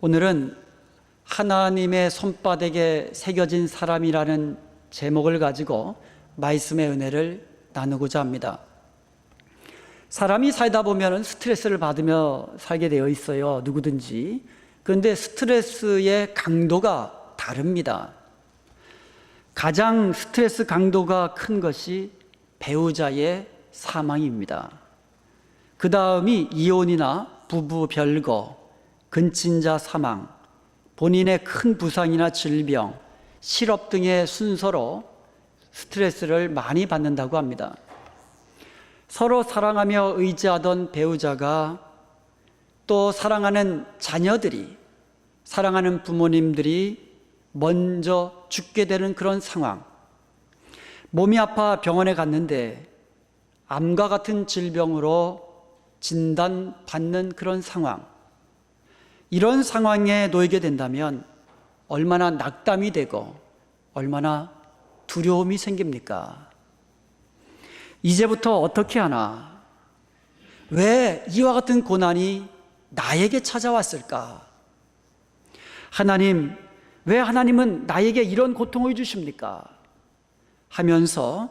오늘은 하나님의 손바닥에 새겨진 사람이라는 제목을 가지고 말씀의 은혜를 나누고자 합니다. 사람이 살다 보면 스트레스를 받으며 살게 되어 있어요. 누구든지. 그런데 스트레스의 강도가 다릅니다. 가장 스트레스 강도가 큰 것이 배우자의 사망입니다. 그 다음이 이혼이나 부부 별거, 근친자 사망, 본인의 큰 부상이나 질병, 실업 등의 순서로 스트레스를 많이 받는다고 합니다. 서로 사랑하며 의지하던 배우자가 또 사랑하는 자녀들이, 사랑하는 부모님들이 먼저 죽게 되는 그런 상황, 몸이 아파 병원에 갔는데 암과 같은 질병으로 진단받는 그런 상황, 이런 상황에 놓이게 된다면 얼마나 낙담이 되고 얼마나 두려움이 생깁니까? 이제부터 어떻게 하나? 왜 이와 같은 고난이 나에게 찾아왔을까? 하나님, 왜 하나님은 나에게 이런 고통을 주십니까? 하면서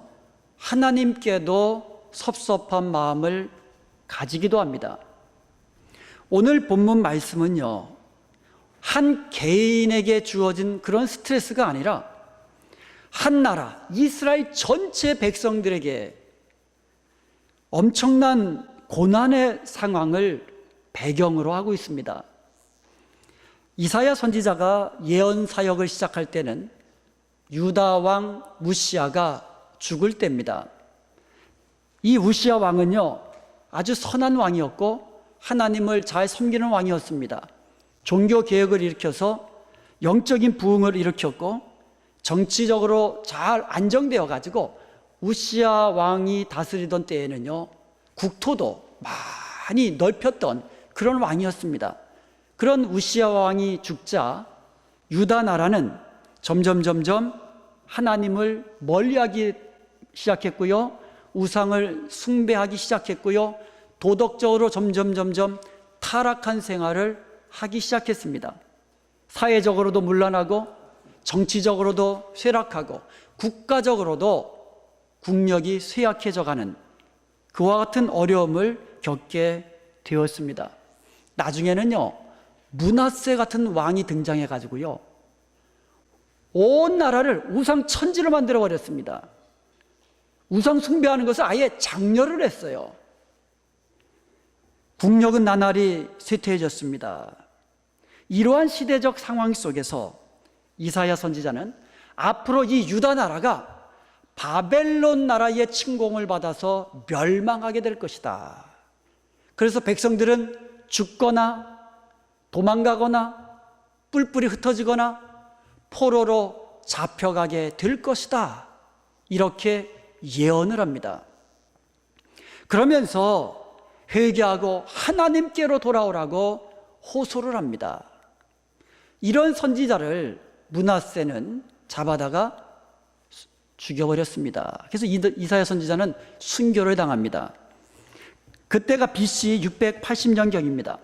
하나님께도 섭섭한 마음을 가지기도 합니다. 오늘 본문 말씀은요, 한 개인에게 주어진 그런 스트레스가 아니라 한 나라, 이스라엘 전체 백성들에게 엄청난 고난의 상황을 배경으로 하고 있습니다. 이사야 선지자가 예언 사역을 시작할 때는 유다 왕 우시야가 죽을 때입니다. 이 우시야 왕은요, 아주 선한 왕이었고 하나님을 잘 섬기는 왕이었습니다. 종교 개혁을 일으켜서 영적인 부흥을 일으켰고 정치적으로 잘 안정되어 가지고 우시야 왕이 다스리던 때에는요, 국토도 많이 넓혔던 그런 왕이었습니다. 그런 우시야 왕이 죽자 유다 나라는 점점 하나님을 멀리하기 시작했고요, 우상을 숭배하기 시작했고요, 도덕적으로 점점 타락한 생활을 하기 시작했습니다. 사회적으로도 문란하고 정치적으로도 쇠락하고 국가적으로도 국력이 쇠약해져가는 그와 같은 어려움을 겪게 되었습니다. 나중에는요, 므낫세 같은 왕이 등장해가지고요, 온 나라를 우상 천지로 만들어버렸습니다. 우상 숭배하는 것을 아예 장려를 했어요. 국력은 나날이 쇠퇴해졌습니다. 이러한 시대적 상황 속에서 이사야 선지자는 앞으로 이 유다 나라가 바벨론 나라의 침공을 받아서 멸망하게 될 것이다. 그래서 백성들은 죽거나 도망가거나 뿔뿔이 흩어지거나 포로로 잡혀가게 될 것이다. 이렇게 예언을 합니다. 그러면서 회개하고 하나님께로 돌아오라고 호소를 합니다. 이런 선지자를 므낫세는 잡아다가 죽여버렸습니다. 그래서 이사야 선지자는 순교를 당합니다. 그때가 BC 680년경입니다.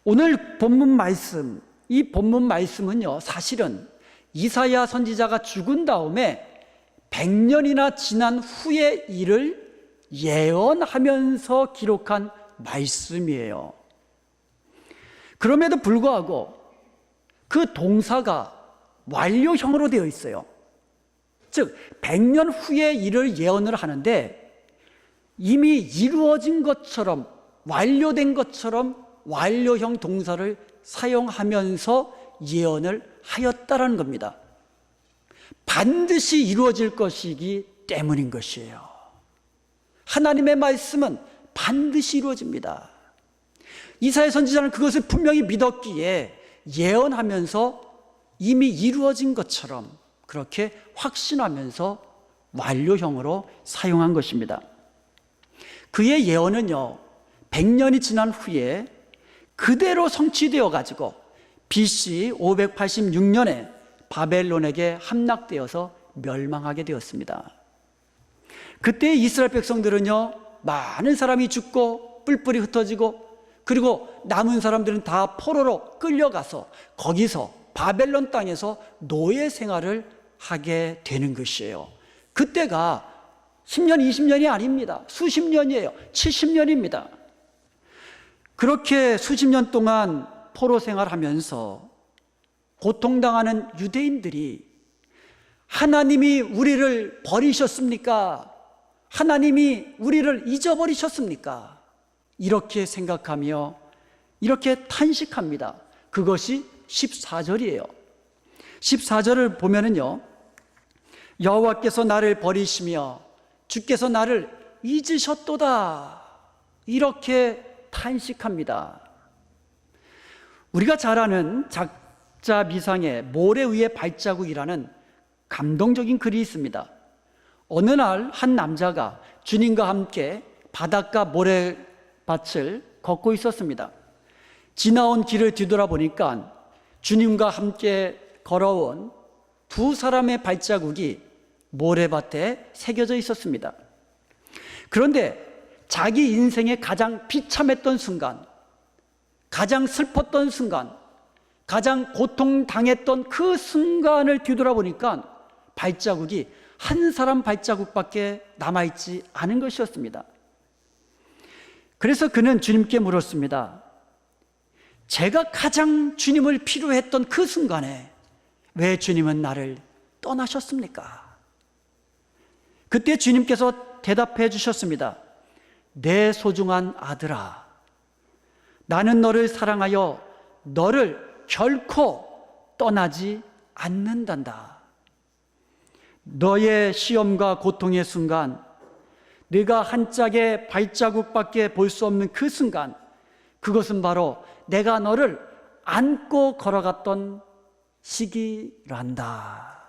오늘 본문 말씀, 이 본문 말씀은요, 사실은 이사야 선지자가 죽은 다음에 100년이나 지난 후의 일을 예언하면서 기록한 말씀이에요. 그럼에도 불구하고 그 동사가 완료형으로 되어 있어요. 즉 100년 후의 일을 예언을 하는데 이미 이루어진 것처럼, 완료된 것처럼 완료형 동사를 사용하면서 예언을 하였다라는 겁니다. 반드시 이루어질 것이기 때문인 것이에요. 하나님의 말씀은 반드시 이루어집니다. 이사야 선지자는 그것을 분명히 믿었기에 예언하면서 이미 이루어진 것처럼 그렇게 확신하면서 완료형으로 사용한 것입니다. 그의 예언은요, 100년이 지난 후에 그대로 성취되어 가지고 BC 586년에 바벨론에게 함락되어서 멸망하게 되었습니다. 그때 이스라엘 백성들은요, 많은 사람이 죽고 뿔뿔이 흩어지고 그리고 남은 사람들은 다 포로로 끌려가서 거기서 바벨론 땅에서 노예 생활을 하게 되는 것이에요. 그때가 10년, 20년이 아닙니다. 수십 년이에요. 70년입니다. 그렇게 수십 년 동안 포로 생활하면서 고통당하는 유대인들이 하나님이 우리를 버리셨습니까? 하나님이 우리를 잊어버리셨습니까? 이렇게 생각하며 이렇게 탄식합니다. 그것이 14절이에요. 14절을 보면은요, 여호와께서 나를 버리시며 주께서 나를 잊으셨도다, 이렇게 탄식합니다. 우리가 잘 아는 작자 미상의 모래 위의 발자국이라는 감동적인 글이 있습니다. 어느 날 한 남자가 주님과 함께 바닷가 모래밭을 걷고 있었습니다. 지나온 길을 뒤돌아보니까 주님과 함께 걸어온 두 사람의 발자국이 모래밭에 새겨져 있었습니다. 그런데 자기 인생의 가장 비참했던 순간, 가장 슬펐던 순간, 가장 고통당했던 그 순간을 뒤돌아보니까 발자국이 한 사람 발자국밖에 남아있지 않은 것이었습니다. 그래서 그는 주님께 물었습니다. 제가 가장 주님을 필요했던 그 순간에 왜 주님은 나를 떠나셨습니까? 그때 주님께서 대답해 주셨습니다. 내 소중한 아들아, 나는 너를 사랑하여 너를 결코 떠나지 않는단다. 너의 시험과 고통의 순간, 네가 한 짝의 발자국밖에 볼 수 없는 그 순간, 그것은 바로 내가 너를 안고 걸어갔던 시기란다.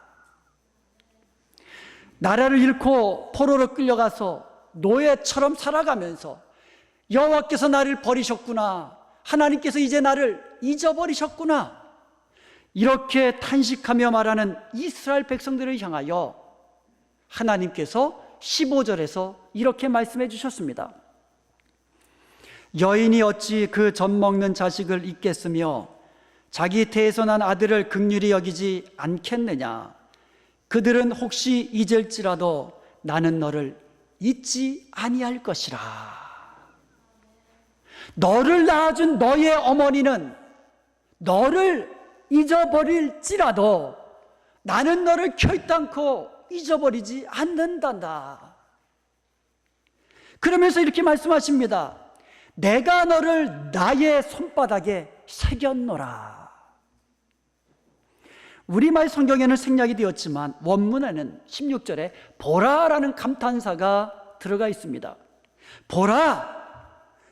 나라를 잃고 포로로 끌려가서 노예처럼 살아가면서 여호와께서 나를 버리셨구나, 하나님께서 이제 나를 잊어버리셨구나, 이렇게 탄식하며 말하는 이스라엘 백성들을 향하여 하나님께서 15절에서 이렇게 말씀해 주셨습니다. 여인이 어찌 그 젖 먹는 자식을 잊겠으며 자기 태에서 난 아들을 긍휼히 여기지 않겠느냐. 그들은 혹시 잊을지라도 나는 너를 잊지 아니할 것이라. 너를 낳아준 너의 어머니는 너를 잊어버릴지라도 나는 너를 결단코 잊어버리지 않는단다. 그러면서 이렇게 말씀하십니다. 내가 너를 나의 손바닥에 새겼노라. 우리말 성경에는 생략이 되었지만 원문에는 16절에 보라라는 감탄사가 들어가 있습니다. 보라,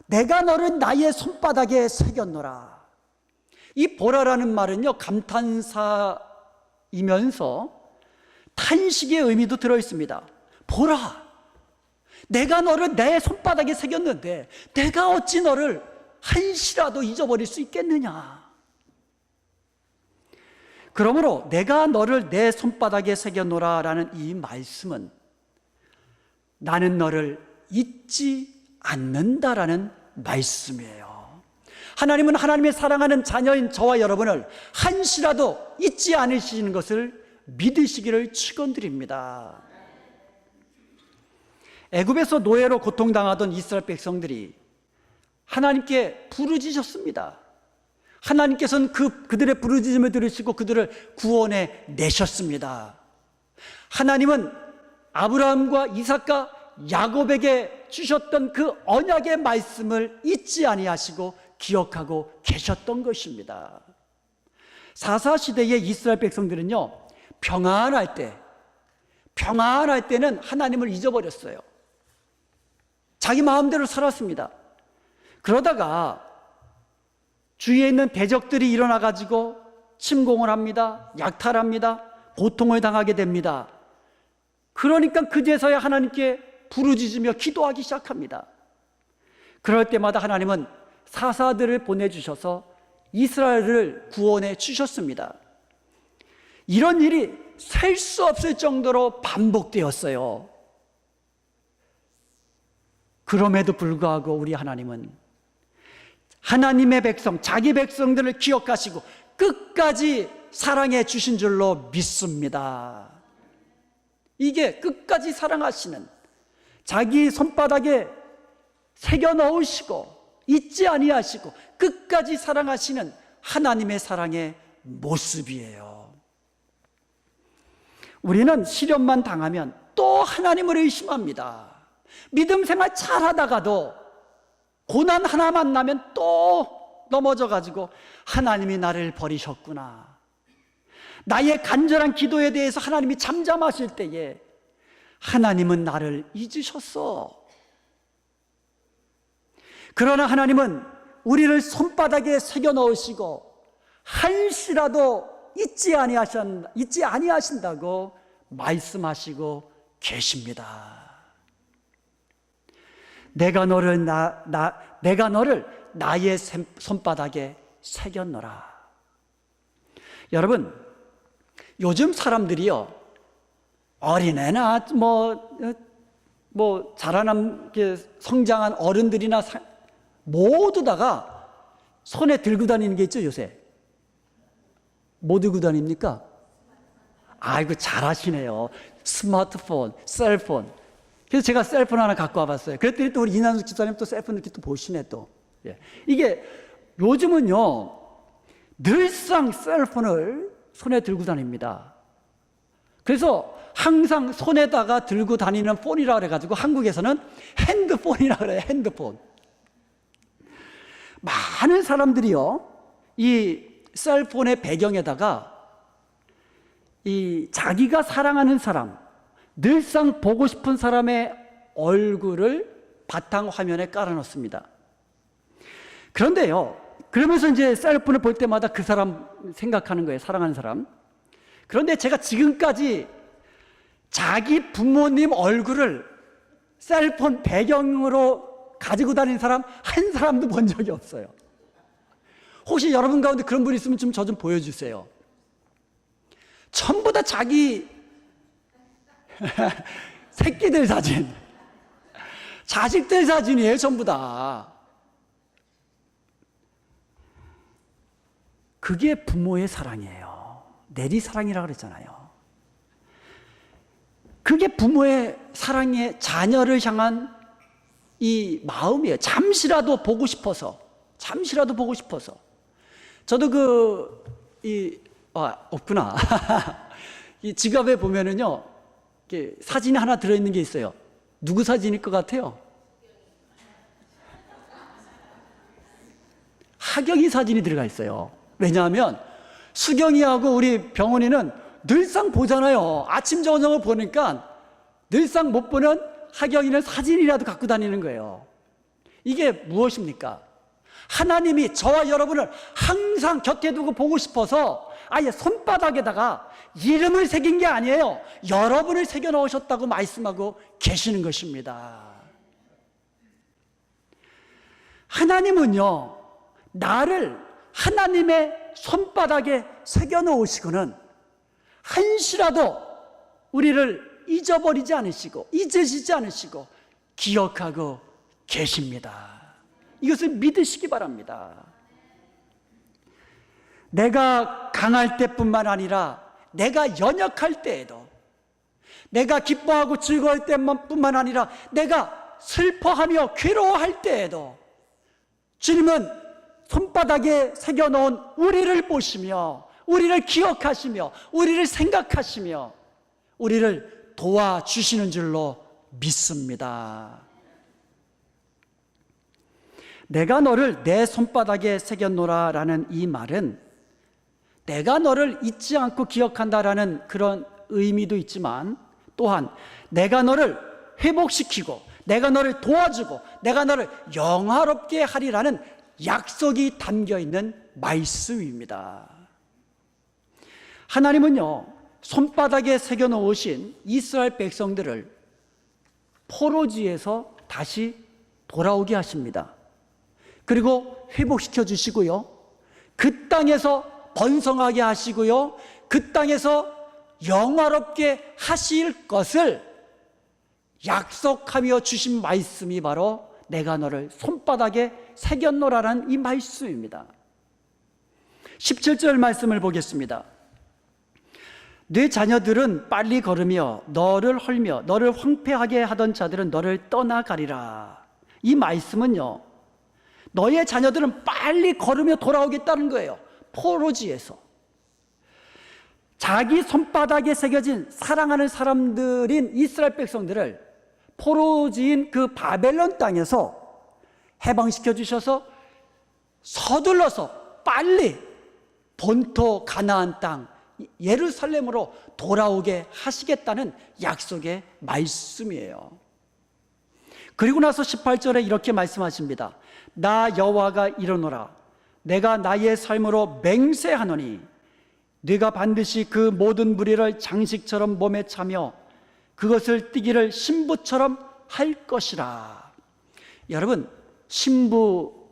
내가 너를 나의 손바닥에 새겼노라. 이 보라라는 말은요, 감탄사이면서 탄식의 의미도 들어있습니다. 보라, 내가 너를 내 손바닥에 새겼는데 내가 어찌 너를 한시라도 잊어버릴 수 있겠느냐. 그러므로 내가 너를 내 손바닥에 새겨놓으라 라는 이 말씀은 나는 너를 잊지 않는다라는 말씀이에요. 하나님은 하나님의 사랑하는 자녀인 저와 여러분을 한시라도 잊지 않으시는 것을 믿으시기를 축원드립니다. 애굽에서 노예로 고통당하던 이스라엘 백성들이 하나님께 부르짖었습니다. 하나님께서는 그들의 부르짖음을 들으시고 그들을 구원해 내셨습니다. 하나님은 아브라함과 이삭과 야곱에게 주셨던 그 언약의 말씀을 잊지 아니하시고 기억하고 계셨던 것입니다. 사사시대의 이스라엘 백성들은요, 평안할 때는 하나님을 잊어버렸어요. 자기 마음대로 살았습니다. 그러다가 주위에 있는 대적들이 일어나가지고 침공을 합니다. 약탈합니다. 고통을 당하게 됩니다. 그러니까 그제서야 하나님께 부르짖으며 기도하기 시작합니다. 그럴 때마다 하나님은 사사들을 보내주셔서 이스라엘을 구원해 주셨습니다. 이런 일이 셀 수 없을 정도로 반복되었어요. 그럼에도 불구하고 우리 하나님은 하나님의 백성, 자기 백성들을 기억하시고 끝까지 사랑해 주신 줄로 믿습니다. 이게 끝까지 사랑하시는, 자기 손바닥에 새겨 넣으시고 잊지 아니하시고 끝까지 사랑하시는 하나님의 사랑의 모습이에요. 우리는 시련만 당하면 또 하나님을 의심합니다. 믿음 생활 잘하다가도 고난 하나 만나면 또 넘어져가지고 하나님이 나를 버리셨구나, 나의 간절한 기도에 대해서 하나님이 잠잠하실 때에 하나님은 나를 잊으셨어. 그러나 하나님은 우리를 손바닥에 새겨 넣으시고 한시라도 잊지 아니하신다고 말씀하시고 계십니다. 내가 너를 나의 손바닥에 새겼노라. 여러분, 요즘 사람들이요, 어린애나 자라난 성장한 어른들이나 모두 다가 손에 들고 다니는 게 있죠. 요새 뭐 들고 다닙니까? 아이고, 잘하시네요. 스마트폰, 셀폰. 그래서 제가 셀폰 하나 갖고 와봤어요. 그랬더니 또 우리 이난숙 집사님 또 셀폰 이렇게 또 보시네 또. 예. 이게 요즘은요, 늘상 셀폰을 손에 들고 다닙니다. 그래서 항상 손에다가 들고 다니는 폰이라 그래가지고 한국에서는 핸드폰이라 그래요. 핸드폰. 많은 사람들이요, 이 셀폰의 배경에다가 이 자기가 사랑하는 사람, 늘상 보고 싶은 사람의 얼굴을 바탕화면에 깔아놓습니다. 그런데요, 그러면서 이제 셀폰을 볼 때마다 그 사람 생각하는 거예요. 사랑하는 사람. 그런데 제가 지금까지 자기 부모님 얼굴을 셀폰 배경으로 가지고 다니는 사람 한 사람도 본 적이 없어요. 혹시 여러분 가운데 그런 분 있으면 저 좀 보여주세요. 전부 다 자기 새끼들 사진, 자식들 사진이에요. 전부 다. 그게 부모의 사랑이에요. 내리사랑이라고 그랬잖아요. 그게 부모의 사랑의 자녀를 향한 이 마음이에요. 잠시라도 보고 싶어서. 저도 없구나. 이 지갑에 보면은요, 사진이 하나 들어있는 게 있어요. 누구 사진일 것 같아요? 하경이 사진이 들어가 있어요. 왜냐하면 수경이하고 우리 병원이는 늘상 보잖아요. 아침 저녁을 보니까 늘상 못 보는 하경이는 사진이라도 갖고 다니는 거예요. 이게 무엇입니까? 하나님이 저와 여러분을 항상 곁에 두고 보고 싶어서 아예 손바닥에다가 이름을 새긴 게 아니에요. 여러분을 새겨 넣으셨다고 말씀하고 계시는 것입니다. 하나님은요, 나를 하나님의 손바닥에 새겨 넣으시고는 한시라도 우리를 잊어버리지 않으시고 잊으시지 않으시고 기억하고 계십니다. 이것을 믿으시기 바랍니다. 내가 강할 때뿐만 아니라 내가 연약할 때에도, 내가 기뻐하고 즐거울 때뿐만 아니라 내가 슬퍼하며 괴로워할 때에도 주님은 손바닥에 새겨놓은 우리를 보시며 우리를 기억하시며 우리를 생각하시며 우리를 도와주시는 줄로 믿습니다. 내가 너를 내 손바닥에 새겼노라 라는 이 말은 내가 너를 잊지 않고 기억한다라는 그런 의미도 있지만 또한 내가 너를 회복시키고 내가 너를 도와주고 내가 너를 영화롭게 하리라는 약속이 담겨있는 말씀입니다. 하나님은요, 손바닥에 새겨놓으신 이스라엘 백성들을 포로지에서 다시 돌아오게 하십니다. 그리고 회복시켜 주시고요, 그 땅에서 번성하게 하시고요, 그 땅에서 영화롭게 하실 것을 약속하며 주신 말씀이 바로 내가 너를 손바닥에 새겼노라는 이 말씀입니다. 17절 말씀을 보겠습니다. 네 자녀들은 빨리 걸으며 너를 헐며 너를 황폐하게 하던 자들은 너를 떠나가리라. 이 말씀은요, 너의 자녀들은 빨리 걸으며 돌아오겠다는 거예요. 포로지에서 자기 손바닥에 새겨진 사랑하는 사람들인 이스라엘 백성들을 포로지인 그 바벨론 땅에서 해방시켜 주셔서 서둘러서 빨리 본토 가나안 땅 예루살렘으로 돌아오게 하시겠다는 약속의 말씀이에요. 그리고 나서 18절에 이렇게 말씀하십니다. 나 여호와가 이르노라. 내가 나의 삶으로 맹세하노니 네가 반드시 그 모든 무리를 장식처럼 몸에 차며 그것을 띠기를 신부처럼 할 것이라. 여러분, 신부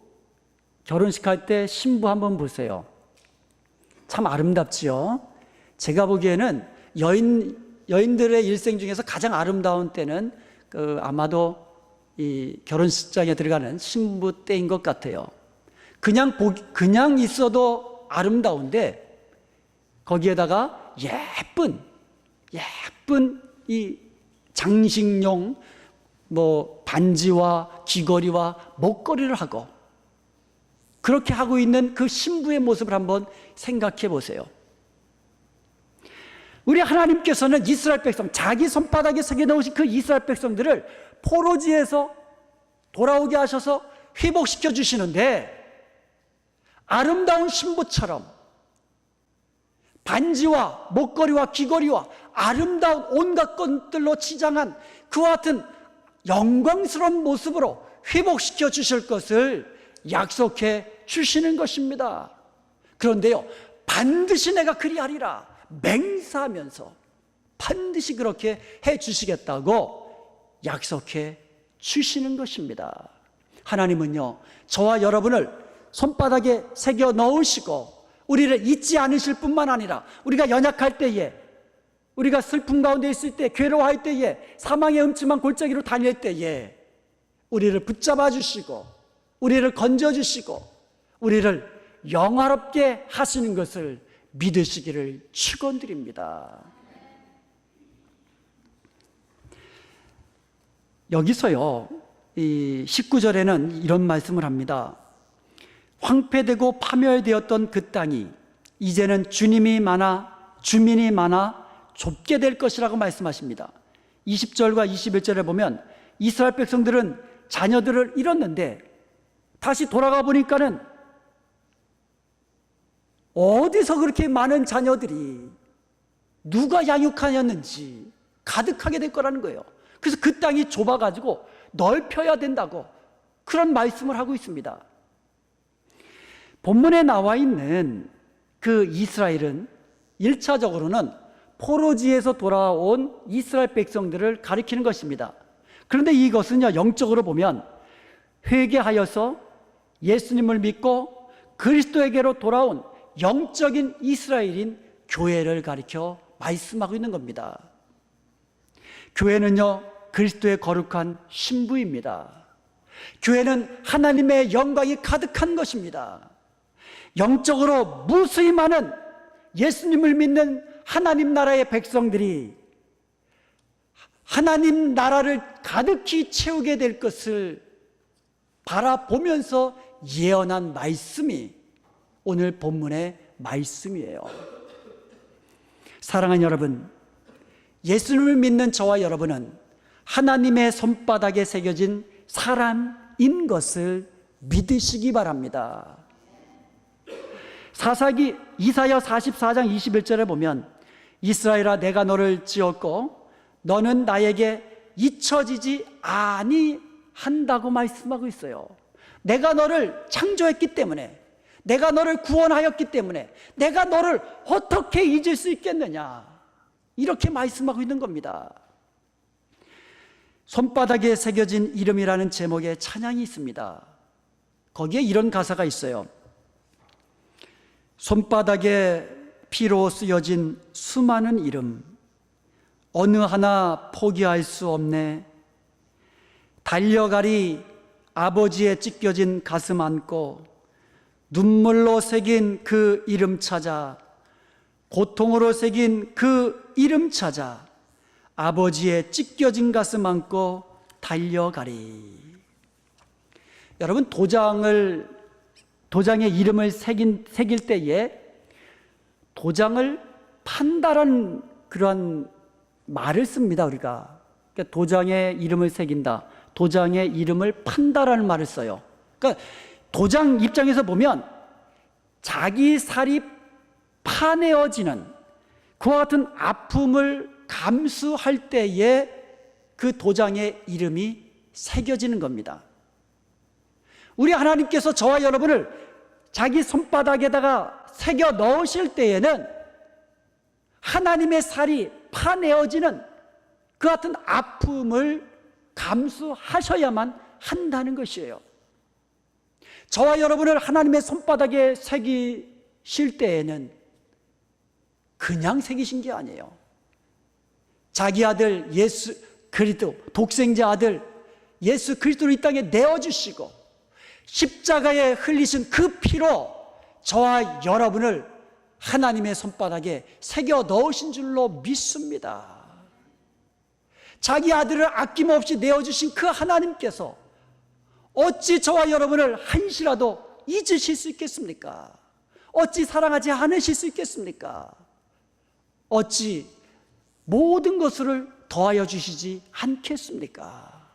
결혼식 할 때 신부 한번 보세요. 참 아름답지요. 제가 보기에는 여인들의 일생 중에서 가장 아름다운 때는 아마도 이 결혼식장에 들어가는 신부 때인 것 같아요. 그냥 있어도 아름다운데 거기에다가 예쁜 이 장식용 반지와 귀걸이와 목걸이를 하고 그렇게 하고 있는 그 신부의 모습을 한번 생각해 보세요. 우리 하나님께서는 이스라엘 백성, 자기 손바닥에 새겨놓으신 그 이스라엘 백성들을 포로지에서 돌아오게 하셔서 회복시켜 주시는데 아름다운 신부처럼 반지와 목걸이와 귀걸이와 아름다운 온갖 것들로 치장한 그와 같은 영광스러운 모습으로 회복시켜 주실 것을 약속해 주시는 것입니다. 그런데요, 반드시 내가 그리하리라 맹세하면서 반드시 그렇게 해 주시겠다고 약속해 주시는 것입니다. 하나님은요, 저와 여러분을 손바닥에 새겨 넣으시고 우리를 잊지 않으실 뿐만 아니라 우리가 연약할 때에, 우리가 슬픔 가운데 있을 때, 괴로워할 때에, 사망의 음침한 골짜기로 다닐 때에 우리를 붙잡아 주시고 우리를 건져 주시고 우리를 영화롭게 하시는 것을 믿으시기를 축원드립니다. 여기서요, 이 19절에는 이런 말씀을 합니다. 황폐되고 파멸되었던 그 땅이 이제는 주민이 많아 좁게 될 것이라고 말씀하십니다. 20절과 21절에 보면 이스라엘 백성들은 자녀들을 잃었는데 다시 돌아가 보니까는 어디서 그렇게 많은 자녀들이 누가 양육하였는지 가득하게 될 거라는 거예요. 그래서 그 땅이 좁아가지고 넓혀야 된다고 그런 말씀을 하고 있습니다. 본문에 나와 있는 그 이스라엘은 1차적으로는 포로지에서 돌아온 이스라엘 백성들을 가리키는 것입니다. 그런데 이것은요, 영적으로 보면 회개하여서 예수님을 믿고 그리스도에게로 돌아온 영적인 이스라엘인 교회를 가리켜 말씀하고 있는 겁니다. 교회는요, 그리스도의 거룩한 신부입니다. 교회는 하나님의 영광이 가득한 것입니다. 영적으로 무수히 많은 예수님을 믿는 하나님 나라의 백성들이 하나님 나라를 가득히 채우게 될 것을 바라보면서 예언한 말씀이 오늘 본문의 말씀이에요. 사랑하는 여러분, 예수님을 믿는 저와 여러분은 하나님의 손바닥에 새겨진 사람인 것을 믿으시기 바랍니다. 이사야 44장 21절에 보면 이스라엘아, 내가 너를 지었고 너는 나에게 잊혀지지 아니한다고 말씀하고 있어요. 내가 너를 창조했기 때문에, 내가 너를 구원하였기 때문에 내가 너를 어떻게 잊을 수 있겠느냐, 이렇게 말씀하고 있는 겁니다. 손바닥에 새겨진 이름이라는 제목의 찬양이 있습니다. 거기에 이런 가사가 있어요. 손바닥에 피로 쓰여진 수많은 이름, 어느 하나 포기할 수 없네. 달려가리 아버지의 찢겨진 가슴 안고 눈물로 새긴 그 이름 찾아, 고통으로 새긴 그 이름 찾아 아버지의 찢겨진 가슴 안고 달려가리. 여러분, 도장에 이름을 새길 때에 도장을 판다라는 그러한 말을 씁니다. 우리가 그러니까 도장에 이름을 새긴다, 도장에 이름을 판다라는 말을 써요. 그러니까 도장 입장에서 보면 자기 살이 파내어지는 그와 같은 아픔을 감수할 때에 그 도장의 이름이 새겨지는 겁니다. 우리 하나님께서 저와 여러분을 자기 손바닥에다가 새겨 넣으실 때에는 하나님의 살이 파내어지는 그 같은 아픔을 감수하셔야만 한다는 것이에요. 저와 여러분을 하나님의 손바닥에 새기실 때에는 그냥 새기신 게 아니에요. 자기 아들 예수 그리스도, 독생자 아들 예수 그리스도를 이 땅에 내어주시고 십자가에 흘리신 그 피로 저와 여러분을 하나님의 손바닥에 새겨 넣으신 줄로 믿습니다. 자기 아들을 아낌없이 내어주신 그 하나님께서 어찌 저와 여러분을 한시라도 잊으실 수 있겠습니까? 어찌 사랑하지 않으실 수 있겠습니까? 어찌 모든 것을 더하여 주시지 않겠습니까?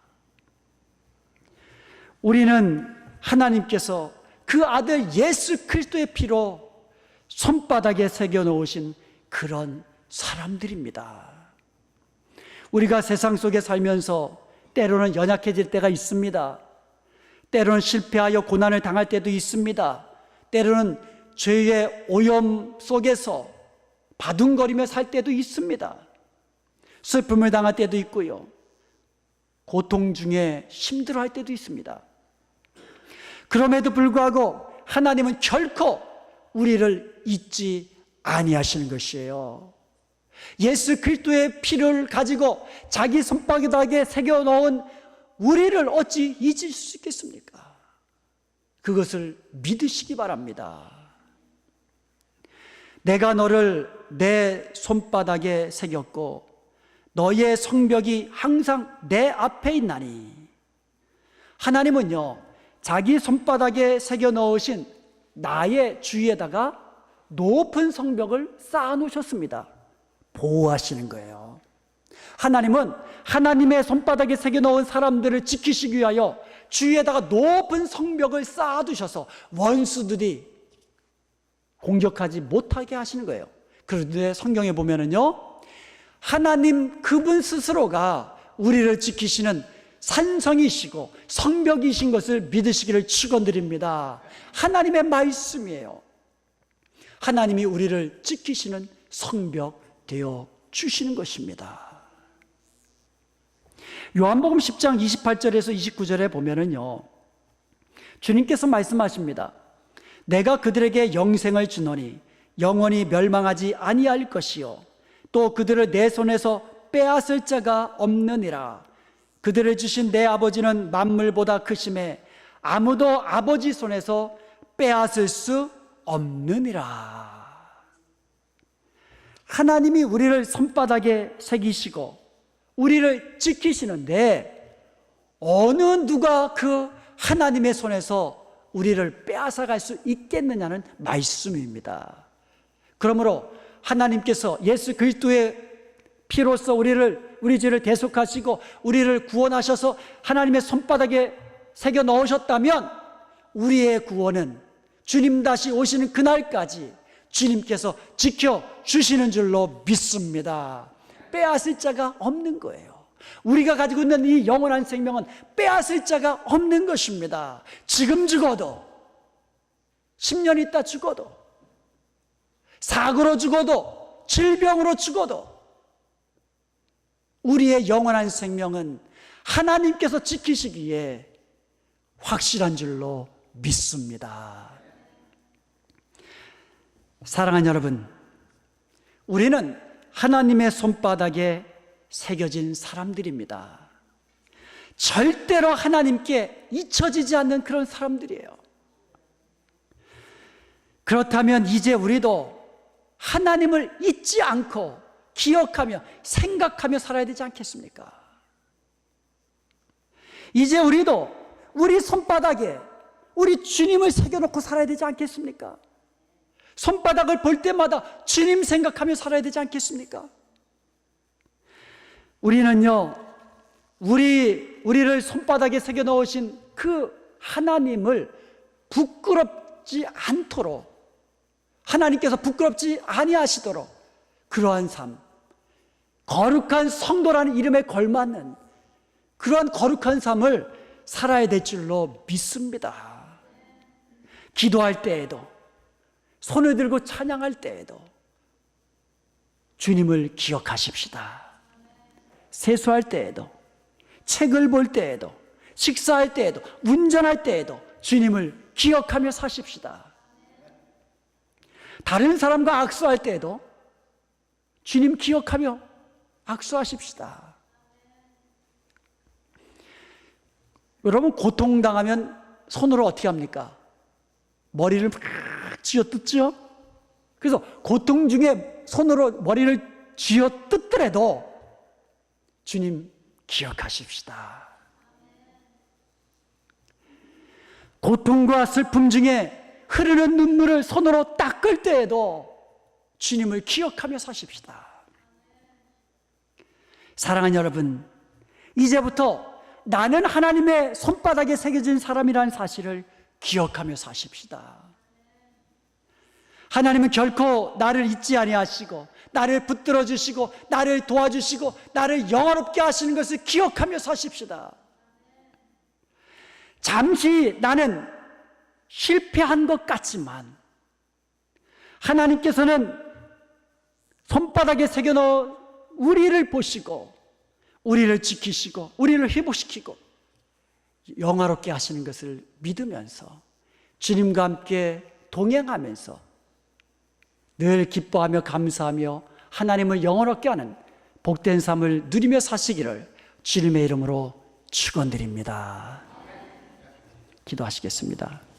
우리는 하나님께서 그 아들 예수 그리스도의 피로 손바닥에 새겨 놓으신 그런 사람들입니다. 우리가 세상 속에 살면서 때로는 연약해질 때가 있습니다. 때로는 실패하여 고난을 당할 때도 있습니다. 때로는 죄의 오염 속에서 바둥거리며 살 때도 있습니다. 슬픔을 당할 때도 있고요. 고통 중에 힘들어할 때도 있습니다. 그럼에도 불구하고 하나님은 결코 우리를 잊지 아니하시는 것이에요. 예수 그리스도의 피를 가지고 자기 손바닥에 새겨 넣은 우리를 어찌 잊을 수 있겠습니까? 그것을 믿으시기 바랍니다. 내가 너를 내 손바닥에 새겼고 너의 성벽이 항상 내 앞에 있나니. 하나님은요, 자기 손바닥에 새겨 넣으신 나의 주위에다가 높은 성벽을 쌓아 놓으셨습니다. 보호하시는 거예요. 하나님은 하나님의 손바닥에 새겨 넣은 사람들을 지키시기 위하여 주위에다가 높은 성벽을 쌓아 두셔서 원수들이 공격하지 못하게 하시는 거예요. 그런데 성경에 보면은요, 하나님 그분 스스로가 우리를 지키시는 산성이시고 성벽이신 것을 믿으시기를 축원드립니다. 하나님의 말씀이에요. 하나님이 우리를 지키시는 성벽 되어 주시는 것입니다. 요한복음 10장 28절에서 29절에 보면은요, 주님께서 말씀하십니다. 내가 그들에게 영생을 주노니 영원히 멸망하지 아니할 것이요 또 그들을 내 손에서 빼앗을 자가 없느니라. 그들을 주신 내 아버지는 만물보다 크심에 아무도 아버지 손에서 빼앗을 수 없느니라. 하나님이 우리를 손바닥에 새기시고 우리를 지키시는데 어느 누가 그 하나님의 손에서 우리를 빼앗아갈 수 있겠느냐는 말씀입니다. 그러므로 하나님께서 예수 그리스도의 피로써 우리 죄를 대속하시고 우리를 구원하셔서 하나님의 손바닥에 새겨 넣으셨다면 우리의 구원은 주님 다시 오시는 그날까지 주님께서 지켜주시는 줄로 믿습니다. 빼앗을 자가 없는 거예요. 우리가 가지고 있는 이 영원한 생명은 빼앗을 자가 없는 것입니다. 지금 죽어도, 10년 있다 죽어도, 사고로 죽어도, 질병으로 죽어도 우리의 영원한 생명은 하나님께서 지키시기에 확실한 줄로 믿습니다. 사랑하는 여러분, 우리는 하나님의 손바닥에 새겨진 사람들입니다. 절대로 하나님께 잊혀지지 않는 그런 사람들이에요. 그렇다면 이제 우리도 하나님을 잊지 않고 기억하며 생각하며 살아야 되지 않겠습니까? 이제 우리도 우리 손바닥에 우리 주님을 새겨놓고 살아야 되지 않겠습니까? 손바닥을 볼 때마다 주님 생각하며 살아야 되지 않겠습니까? 우리는요, 우리를 손바닥에 새겨 넣으신 그 하나님을 부끄럽지 않도록, 하나님께서 부끄럽지 아니하시도록 그러한 삶, 거룩한 성도라는 이름에 걸맞는 그러한 거룩한 삶을 살아야 될 줄로 믿습니다. 기도할 때에도, 손을 들고 찬양할 때에도 주님을 기억하십시다. 세수할 때에도, 책을 볼 때에도, 식사할 때에도, 운전할 때에도 주님을 기억하며 사십시다. 다른 사람과 악수할 때에도 주님 기억하며 악수하십시다. 여러분, 고통당하면 손으로 어떻게 합니까? 머리를 막 쥐어뜯죠? 그래서 고통 중에 손으로 머리를 쥐어뜯더라도 주님 기억하십시다. 고통과 슬픔 중에 흐르는 눈물을 손으로 닦을 때에도 주님을 기억하며 사십시다. 사랑하는 여러분, 이제부터 나는 하나님의 손바닥에 새겨진 사람이라는 사실을 기억하며 사십시다. 하나님은 결코 나를 잊지 아니하시고 나를 붙들어 주시고 나를 도와주시고 나를 영화롭게 하시는 것을 기억하며 사십시다. 잠시 나는 실패한 것 같지만 하나님께서는 손바닥에 새겨넣은 우리를 보시고 우리를 지키시고 우리를 회복시키고 영화롭게 하시는 것을 믿으면서 주님과 함께 동행하면서 늘 기뻐하며 감사하며 하나님을 영원롭게 하는 복된 삶을 누리며 사시기를 주님의 이름으로 축원드립니다. 기도하시겠습니다.